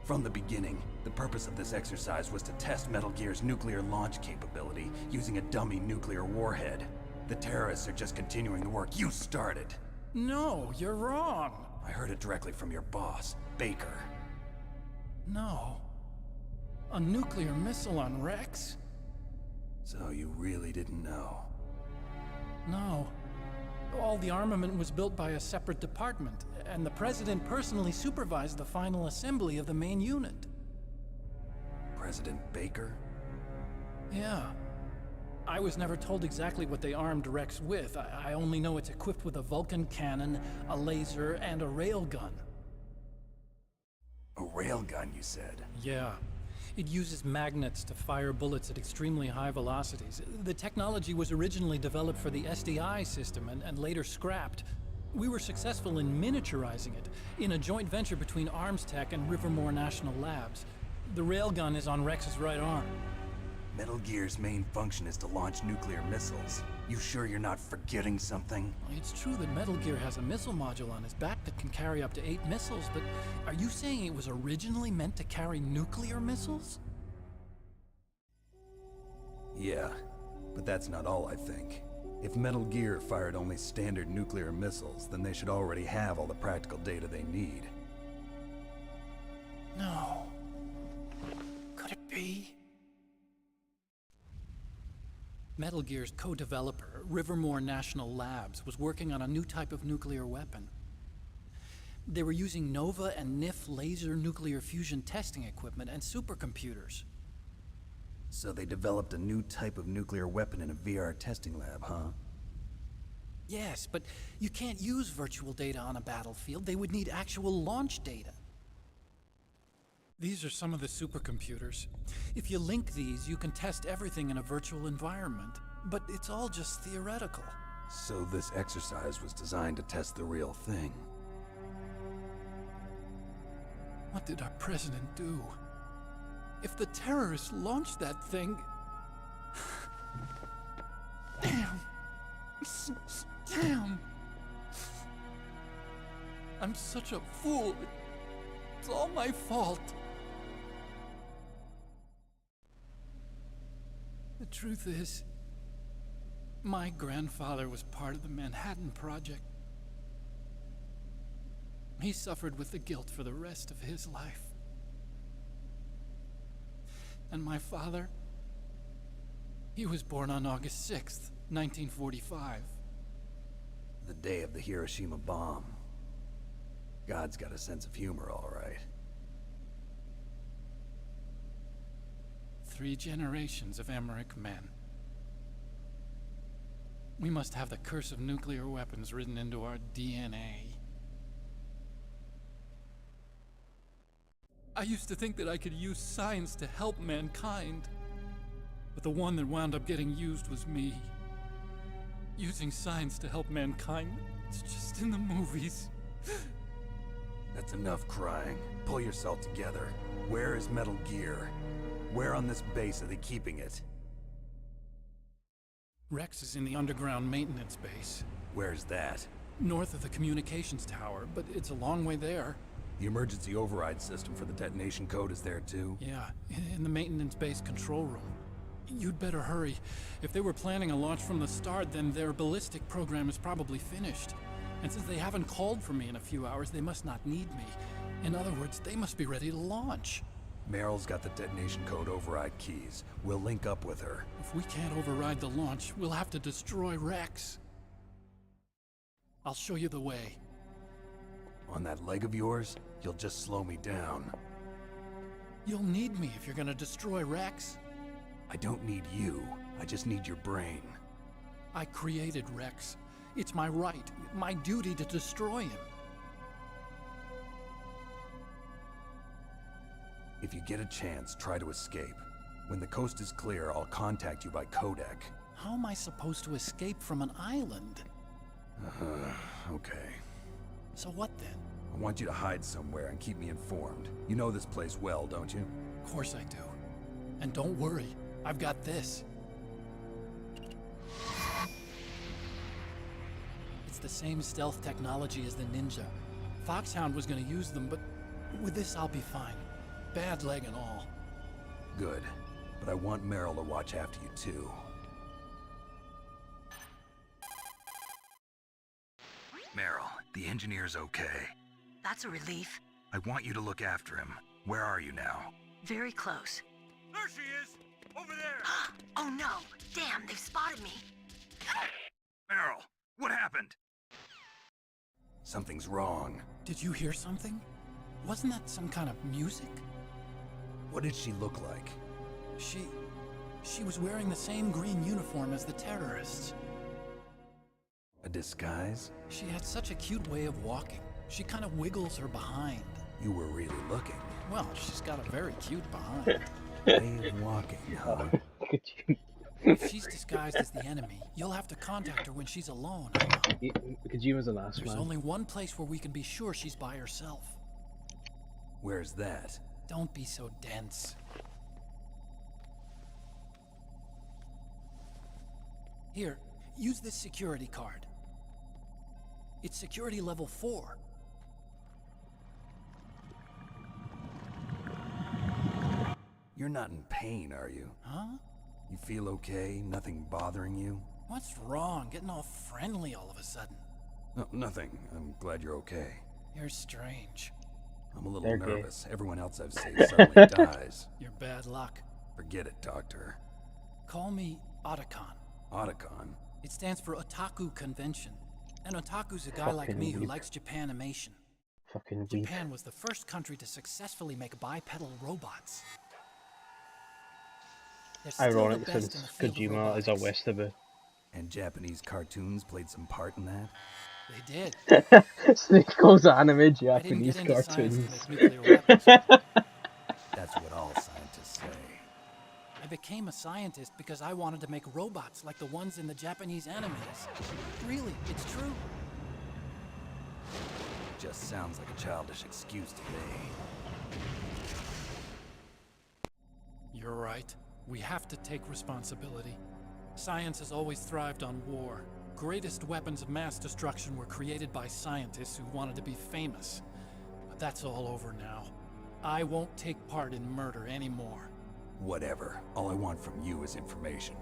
From the beginning, the purpose of this exercise was to test Metal Gear's nuclear launch capability using a dummy nuclear warhead. The terrorists are just continuing the work you started. No, you're wrong. I heard it directly from your boss, Baker. No. A nuclear missile on Rex? So you really didn't know? No. All the armament was built by a separate department, and the President personally supervised the final assembly of the main unit. President Baker? Yeah. I was never told exactly what they armed Rex with. I only know it's equipped with a Vulcan cannon, a laser, and a railgun. A railgun, you said? Yeah. It uses magnets to fire bullets at extremely high velocities. The technology was originally developed for the SDI system and later scrapped. We were successful in miniaturizing it in a joint venture between ArmsTech and Rivermore National Labs. The railgun is on Rex's right arm. Metal Gear's main function is to launch nuclear missiles. You sure you're not forgetting something? It's true that Metal Gear has a missile module on its back that can carry up to 8 missiles, but are you saying it was originally meant to carry nuclear missiles? Yeah, but that's not all I think. If Metal Gear fired only standard nuclear missiles, then they should already have all the practical data they need. No. Could it be? Metal Gear's co-developer, Rivermore National Labs, was working on a new type of nuclear weapon. They were using NOVA and NIF laser nuclear fusion testing equipment and supercomputers. So they developed a new type of nuclear weapon in a VR testing lab, huh? Yes, but you can't use virtual data on a battlefield. They would need actual launch data. These are some of the supercomputers. If you link these, you can test everything in a virtual environment. But it's all just theoretical. So this exercise was designed to test the real thing. What did our president do? If the terrorists launched that thing... Damn! Damn! I'm such a fool. It's all my fault. The truth is, my grandfather was part of the Manhattan Project. He suffered with the guilt for the rest of his life. And my father, he was born on August 6th, 1945. The day of the Hiroshima bomb. God's got a sense of humor, all right. 3 generations of Emmerich men. We must have the curse of nuclear weapons written into our DNA. I used to think that I could use science to help mankind, but the one that wound up getting used was me. Using science to help mankind, it's just in the movies. That's enough crying. Pull yourself together. Where is Metal Gear? Where on this base are they keeping it? Rex is in the underground maintenance base. Where's that? North of the communications tower, but it's a long way there. The emergency override system for the detonation code is there too? Yeah, in the maintenance base control room. You'd better hurry. If they were planning a launch from the start, then their ballistic program is probably finished. And since they haven't called for me in a few hours, they must not need me. In other words, they must be ready to launch. Meryl's got the detonation code override keys. We'll link up with her. If we can't override the launch, we'll have to destroy Rex. I'll show you the way. On that leg of yours, you'll just slow me down. You'll need me if you're gonna destroy Rex. I don't need you. I just need your brain. I created Rex. It's my right, my duty to destroy him. If you get a chance, try to escape. When the coast is clear, I'll contact you by codec. How am I supposed to escape from an island? Okay. So what then? I want you to hide somewhere and keep me informed. You know this place well, don't you? Of course I do. And don't worry, I've got this. It's the same stealth technology as the Ninja. Foxhound was gonna use them, but with this I'll be fine. Bad leg and all. Good. But I want Meryl to watch after you too. Meryl, the engineer's okay. That's a relief. I want you to look after him. Where are you now? Very close. There she is! Over there! Oh no! Damn, they've spotted me. Meryl, what happened? Something's wrong. Did you hear something? Wasn't that some kind of music? What did she look like? She was wearing the same green uniform as the terrorists. A disguise? She had such a cute way of walking. She kind of wiggles her behind. You were really looking. Well, she's got a very cute behind. Way of walking, huh? If she's disguised as the enemy, you'll have to contact her when she's alone. Kojima's an ass, There's man. only one place where we can be sure she's by herself. Where's that? Don't be so dense. Here, use this security card. It's security level 4. You're not in pain, are you? Huh? You feel okay? Nothing bothering you? What's wrong? Getting all friendly all of a sudden. No, nothing. I'm glad you're okay. You're strange. I'm a little They're gay. nervous. Everyone else I've saved suddenly dies. You're bad luck. Forget it, Doctor. Call me Otacon. Otacon? It stands for Otaku Convention. An otaku's a guy like Fucking me who weeb. likes Japanimation. Fucking weep. Japan was the first country to successfully make bipedal robots. They're still the Ironic best since in the field of Kojima is a robotics. Westerby. And Japanese cartoons played some part in that? They did. Snake calls anime I didn't Japanese get into science cartoons. to make nuclear weapons. That's what all scientists say. I became a scientist because I wanted to make robots like the ones in the Japanese animes. Really, it's true. Just sounds like a childish excuse to me. You're right. We have to take responsibility. Science has always thrived on war. Greatest weapons of mass destruction were created by scientists who wanted to be famous. But that's all over now. I won't take part in murder anymore. Whatever. All I want from you is information.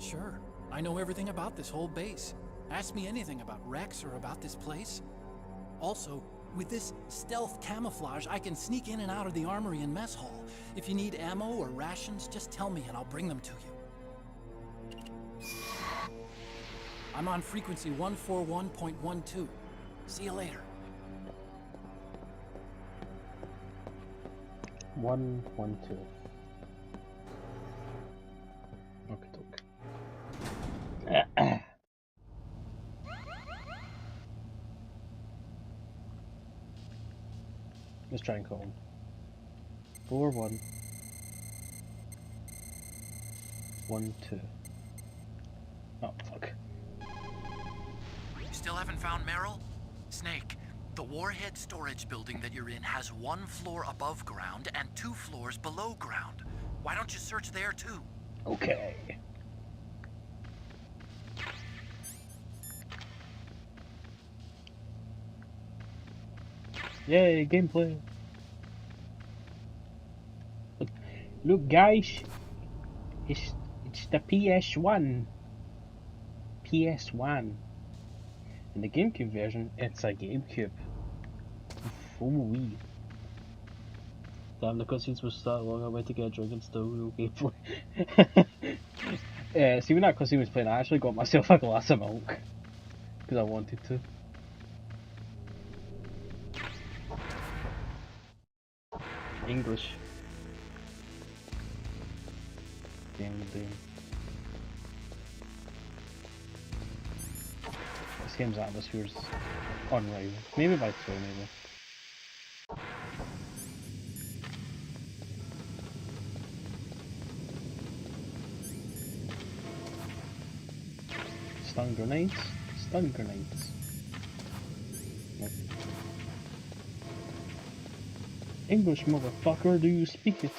Sure, I know everything about this whole base. Ask me anything about Rex or about this place. Also, with this stealth camouflage, I can sneak in and out of the armory and mess hall. If you need ammo or rations, just tell me and I'll bring them to you. I'm on frequency 141.12. See you later. 112. Okay, doke. Let's try and call him. 4112. Oh, fuck. You still haven't found Meryl? Snake, the Warhead storage building that you're in has 1 floor above ground and 2 floors below ground. Why don't you search there too? Okay. Yay, gameplay. Look guys, it's the PS1. PS1. In the GameCube version, it's a GameCube. Oh wee. Damn, the cutscenes was so long, I went to get a drink and still no gameplay. See, when that cutscene was playing, I actually got myself a glass of milk. Because I wanted to. English. Damn. This game's atmosphere's unrivaled. Maybe by 2, maybe. Stun grenades? Stun grenades. Nope. English, motherfucker, do you speak it?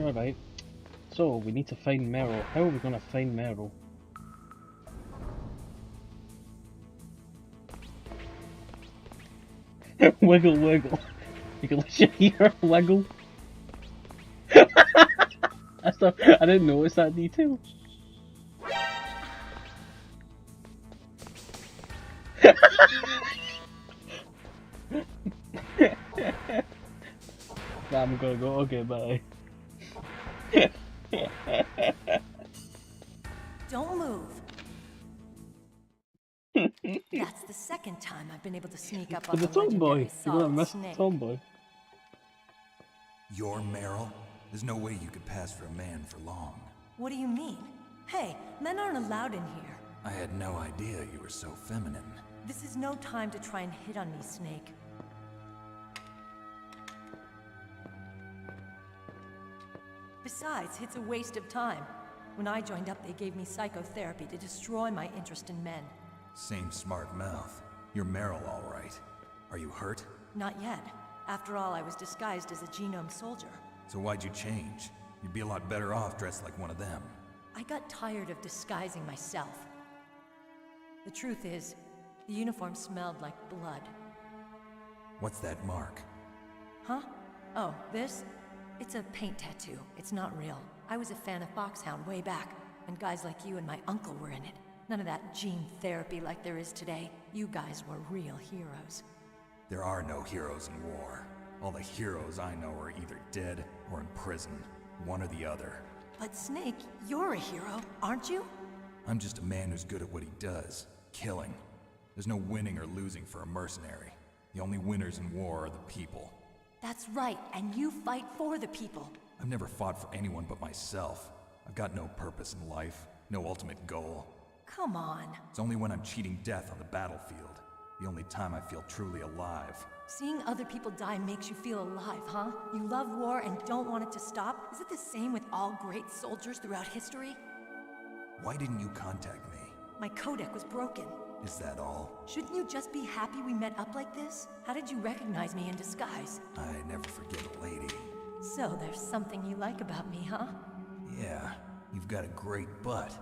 Alright, so we need to find Meryl. How are we gonna find Meryl? Wiggle, wiggle. You can let your ear wiggle. I didn't notice that detail. I'm gonna go. Okay, bye. Don't move. That's the second time I've been able to sneak up on The the legendary tomboy. You're gonna Solid miss the Snake. tomboy. You're Meryl? There's no way you could pass for a man for long. What do you mean? Hey, men aren't allowed in here. I had no idea you were so feminine. This is no time to try and hit on me, Snake. Besides, it's a waste of time. When I joined up, they gave me psychotherapy to destroy my interest in men. Same smart mouth. You're Meryl, all right. Are you hurt? Not yet. After all, I was disguised as a genome soldier. So why'd you change? You'd be a lot better off dressed like one of them. I got tired of disguising myself. The truth is, the uniform smelled like blood. What's that mark? Huh? Oh, this? It's a paint tattoo. It's not real. I was a fan of Foxhound way back, and guys like you and my uncle were in it. None of that gene therapy like there is today. You guys were real heroes. There are no heroes in war. All the heroes I know are either dead or in prison. One or the other. But Snake, you're a hero, aren't you? I'm just a man who's good at what he does. Killing. There's no winning or losing for a mercenary. The only winners in war are the people. That's right, and you fight for the people. I've never fought for anyone but myself. I've got no purpose in life, no ultimate goal. Come on. It's only when I'm cheating death on the battlefield. The only time I feel truly alive. Seeing other people die makes you feel alive, huh? You love war and don't want it to stop? Is it the same with all great soldiers throughout history? Why didn't you contact me? My codec was broken. Is that all? Shouldn't you just be happy we met up like this? How did you recognize me in disguise? I never forget a lady. So there's something you like about me, huh? Yeah, you've got a great butt.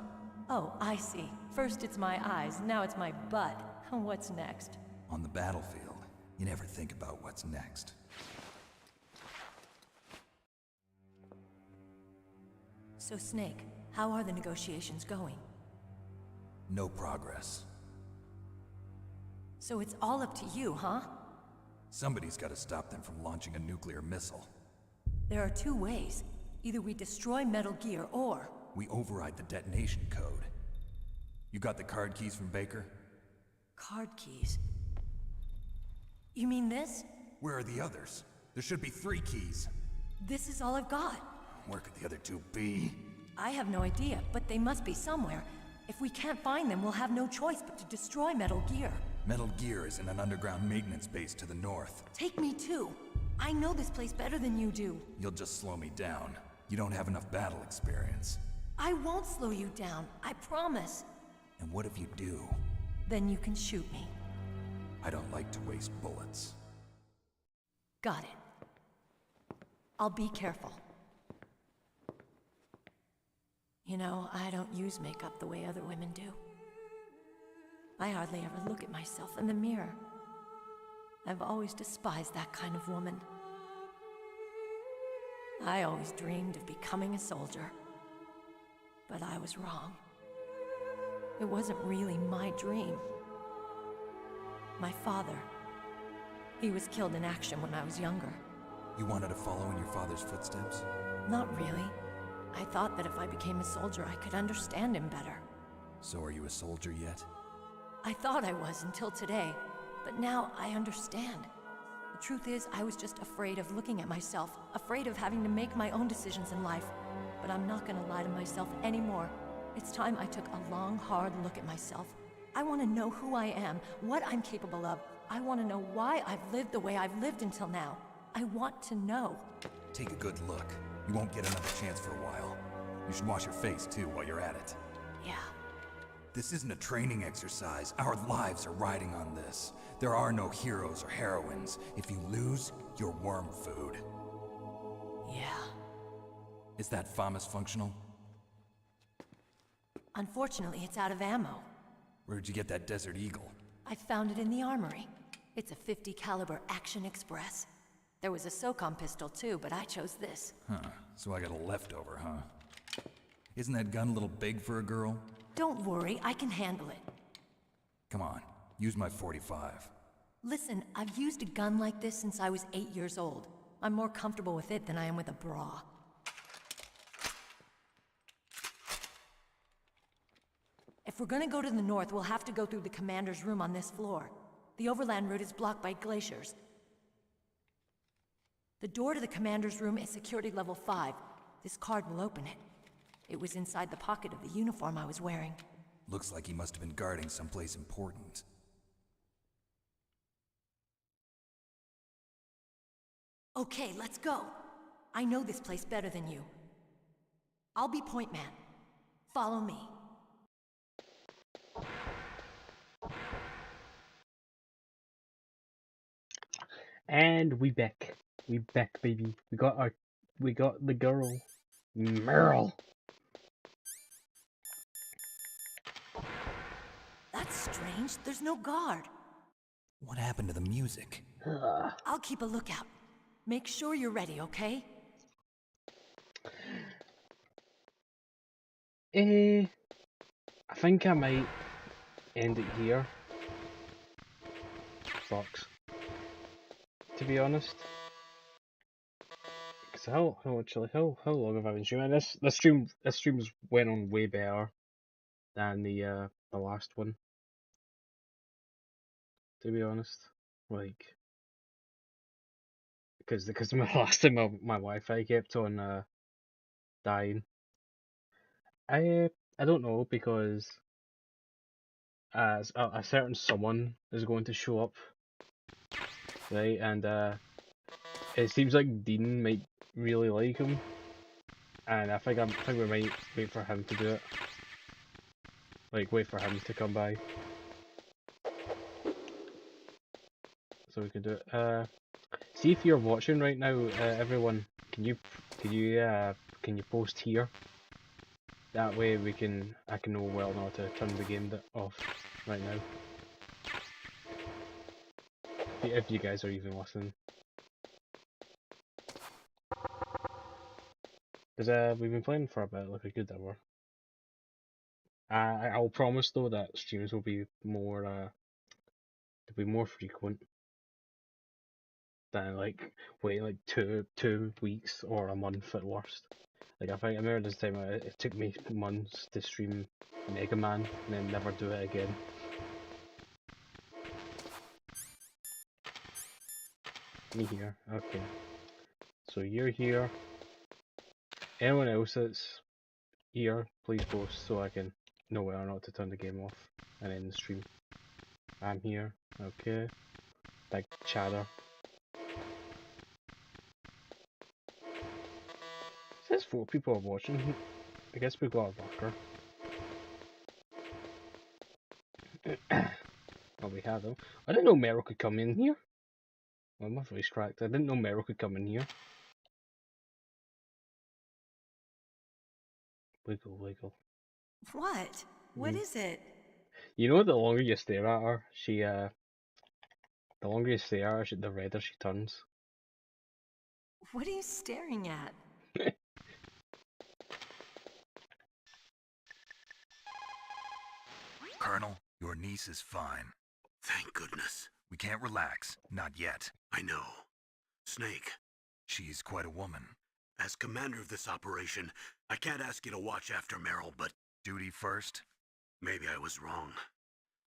Oh, I see. First it's my eyes, now it's my butt. What's next? On the battlefield, you never think about what's next. So Snake, how are the negotiations going? No progress. So it's all up to you, huh? Somebody's got to stop them from launching a nuclear missile. There are two ways. Either we destroy Metal Gear, or... we override the detonation code. You got the card keys from Baker? Card keys? You mean this? Where are the others? There should be 3 keys. This is all I've got. Where could the other 2 be? I have no idea, but they must be somewhere. If we can't find them, we'll have no choice but to destroy Metal Gear. Metal Gear is in an underground maintenance base to the north. Take me too. I know this place better than you do. You'll just slow me down. You don't have enough battle experience. I won't slow you down, I promise. And what if you do? Then you can shoot me. I don't like to waste bullets. Got it. I'll be careful. You know, I don't use makeup the way other women do. I hardly ever look at myself in the mirror. I've always despised that kind of woman. I always dreamed of becoming a soldier. But I was wrong. It wasn't really my dream. My father, he was killed in action when I was younger. You wanted to follow in your father's footsteps? Not really. I thought that if I became a soldier, I could understand him better. So are you a soldier yet? I thought I was until today, but now I understand. The truth is, I was just afraid of looking at myself, afraid of having to make my own decisions in life. But I'm not gonna lie to myself anymore. It's time I took a long, hard look at myself. I want to know who I am, what I'm capable of. I want to know why I've lived the way I've lived until now. I want to know. Take a good look. You won't get another chance for a while. You should wash your face, too, while you're at it. Yeah. This isn't a training exercise. Our lives are riding on this. There are no heroes or heroines. If you lose, you're worm food. Yeah. Is that FAMAS functional? Unfortunately, it's out of ammo. Where'd you get that Desert Eagle? I found it in the armory. It's a .50 caliber Action Express. There was a SOCOM pistol too, but I chose this. Huh. So I got a leftover, huh? Isn't that gun a little big for a girl? Don't worry, I can handle it. Come on, use my .45. Listen, I've used a gun like this since I was 8 years old. I'm more comfortable with it than I am with a bra. If we're gonna go to the north, we'll have to go through the commander's room on this floor. The overland route is blocked by glaciers. The door to the commander's room is security level 5. This card will open it. It was inside the pocket of the uniform I was wearing. Looks like he must have been guarding someplace important. Okay, let's go. I know this place better than you. I'll be point man. Follow me. And we back. We back, baby. We got the girl. Meryl. That's strange. There's no guard. What happened to the music? I'll keep a lookout. Make sure you're ready, okay? I think I might end it here. Sucks. To be honest. Because how long have I been streaming? This stream's went on way better than the last one. To be honest. Like, because my last time my Wi-Fi kept on dying. I don't know, because a certain someone is going to show up, right? And it seems like Dean might really like him, and I think we might wait for him to do it. Like, wait for him to come by, so we can do it. See if you're watching right now, everyone. Can you post here? That way I can know well not to turn the game off right now. If you guys are even listening. Because we've been playing for a bit, like a good hour. I'll promise though that streams will be more frequent than like wait like two weeks or a month at worst. Like I remember this time it took me months to stream Mega Man and then never do it again. Me here, okay. So you're here. Anyone else that's here, please post so I can know whether or not to turn the game off and end the stream. I'm here, okay. Big chatter. It says 4 people are watching. I guess we've got a worker. Oh, we have them. I didn't know Meryl could come in here. Well, my voice cracked. I didn't know Meryl could come in here. Wiggle, wiggle. What? What is it? You know, the longer you stare at her, the redder she turns. What are you staring at? Colonel, your niece is fine. Thank goodness. We can't relax. Not yet. I know. Snake, She's quite a woman. as commander of this operation, I can't ask you to watch after Meryl, but Duty first? maybe I was wrong.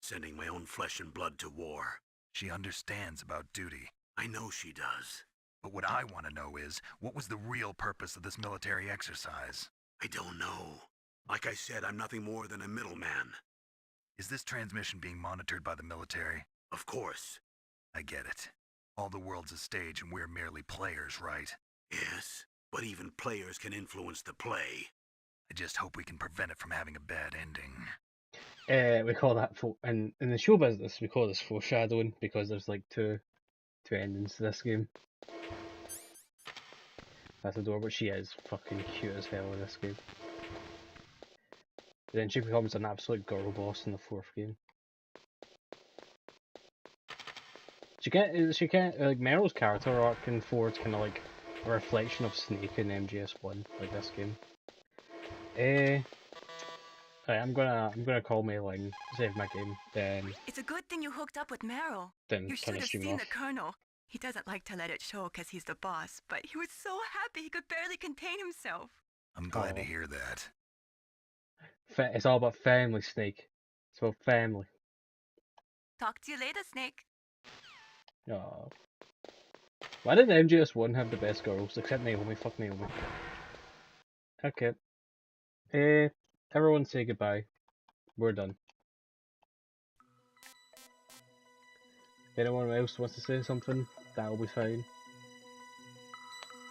Sending my own flesh and blood to war. She understands about duty. I know she does. But what I want to know is, what was the real purpose of this military exercise? I don't know. Like I said, I'm nothing more than a middleman. Is this transmission being monitored by the military? Of course. I get it. All the world's a stage and we're merely players, right? Yes, but even players can influence the play. I just hope we can prevent it from having a bad ending. We call that in the show business. We call this foreshadowing because there's like two endings to this game. That's Adora, but she is fucking cute as hell in this game. Then she becomes an absolute girl boss in the 4th game. She can't like Meryl's character arc in 4 is kind of like a reflection of Snake in MGS1, like this game. Right, I'm gonna call my line, save my game, then It's a good thing you hooked up with Meryl. then You turn should the have stream seen off. the Colonel. He doesn't like to let it show because he's the boss, but he was so happy he could barely contain himself. I'm glad to Oh. hear that. It's all about family, Snake. It's about family. Talk to you later, Snake. Oh. Why did MGS1 have the best girls except Naomi? Fuck Naomi. Okay. Everyone say goodbye. We're done. If anyone else wants to say something, that'll be fine.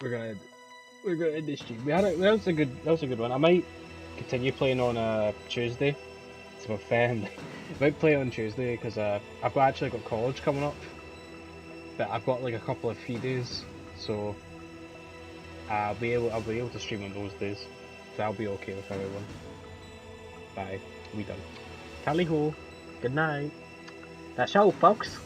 We're gonna end this stream. That was a good one. I might continue playing on Tuesday. It's about family. I might play on Tuesday because I've actually got college coming up. But I've got like a couple of free days, so I'll be able to stream on those days. So I'll be okay with everyone. Bye. We done. Tally ho. Good night. That's all, folks.